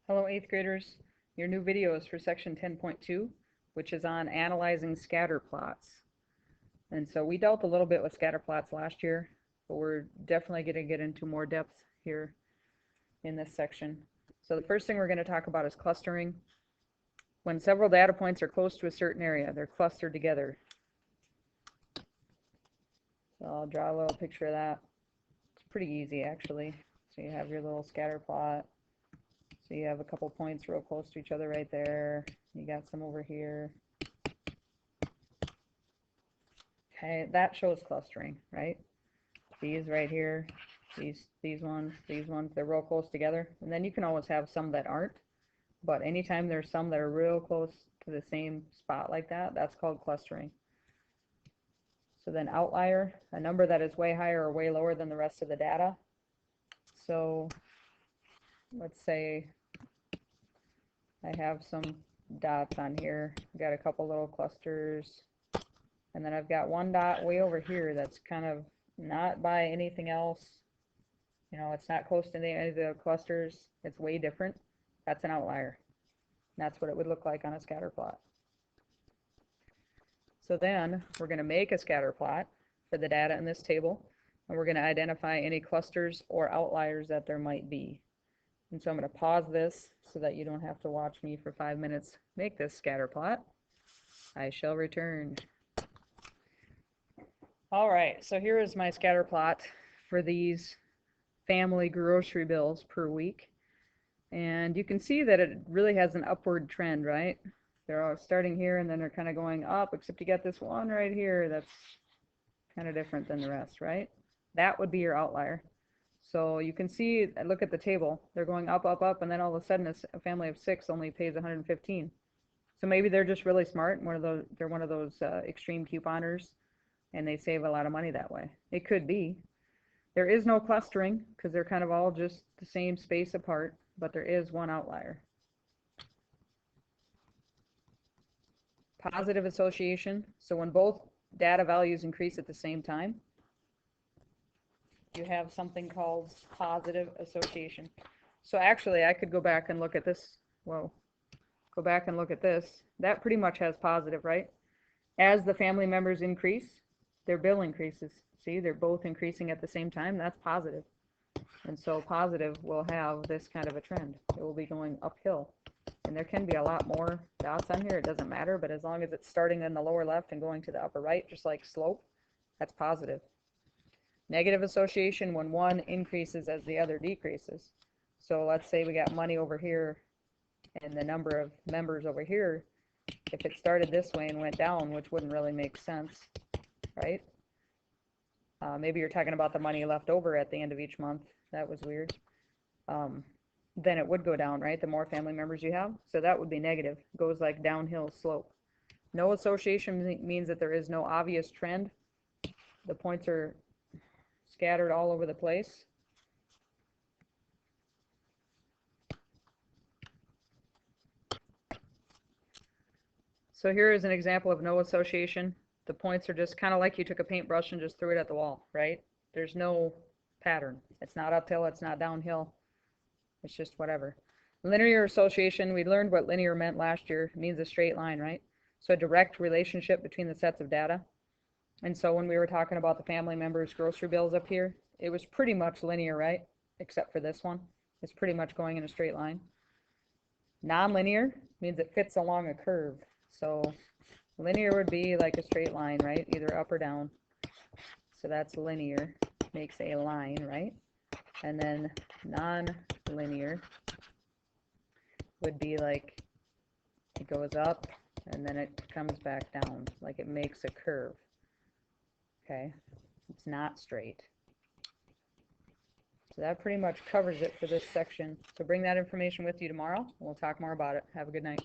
Hello 8th graders. Your new video is for section 10.2, which is on analyzing scatter plots. And so we dealt a little bit with scatter plots last year, but we're definitely going to get into more depth here in this section. So the first thing we're going to talk about is clustering. When several data points are close to a certain area, they're clustered together. So I'll draw a little picture of that. It's pretty easy actually. So you have your little scatter plot. So you have a couple points real close to each other right there. You got some over here. Okay, that shows clustering, right? These right here, these ones, they're real close together. And then you can always have some that aren't. But anytime there's some that are real close to the same spot like that, that's called clustering. So then outlier, a number that is way higher or way lower than the rest of the data. So let's say I have some dots on here. I've got a couple little clusters, and then I've got one dot way over here that's kind of not by anything else. You know, it's not close to any of the clusters. It's way different. That's an outlier. And that's what it would look like on a scatter plot. So then we're going to make a scatter plot for the data in this table, and we're going to identify any clusters or outliers that there might be. And so I'm going to pause this so that you don't have to watch me for 5 minutes make this scatter plot. I shall return. All right, so here is my scatter plot for these family grocery bills per week. And you can see that it really has an upward trend, right? They're all starting here and then they're kind of going up, except you got this one right here that's kind of different than the rest, right? That would be your outlier. So you can see, look at the table, they're going up, up, up, and then all of a sudden a family of 6 only pays 115. So maybe they're just really smart, they're one of those extreme couponers, and they save a lot of money that way. It could be. There is no clustering because they're kind of all just the same space apart, but there is one outlier. Positive association, so when both data values increase at the same time, you have something called positive association. So actually I could go back and look at this. Whoa. Go back and look at this. That pretty much has positive, right? As the family members increase, their bill increases. See, they're both increasing at the same time. That's positive. And so positive will have this kind of a trend. It will be going uphill. And there can be a lot more dots on here. It doesn't matter, but as long as it's starting in the lower left and going to the upper right, just like slope, that's positive. Negative association, when one increases as the other decreases. So let's say we got money over here and the number of members over here. If it started this way and went down, which wouldn't really make sense, right? Maybe you're talking about the money left over at the end of each month. That was weird. Then it would go down, right? The more family members you have. So that would be negative. It goes like downhill slope. No association means that there is no obvious trend. The points are scattered all over the place. So here is an example of no association. The points are just kind of like you took a paintbrush and just threw it at the wall, right? There's no pattern. It's not uphill, it's not downhill. It's just whatever. Linear association, we learned what linear meant last year. It means a straight line, right? So a direct relationship between the sets of data. And so when we were talking about the family members' grocery bills up here, it was pretty much linear, right? Except for this one. It's pretty much going in a straight line. Nonlinear means it fits along a curve. So linear would be like a straight line, right? Either up or down. So that's linear, makes a line, right? And then non-linear would be like it goes up and then it comes back down, like it makes a curve. Okay, it's not straight. So that pretty much covers it for this section. So bring that information with you tomorrow, and we'll talk more about it. Have a good night.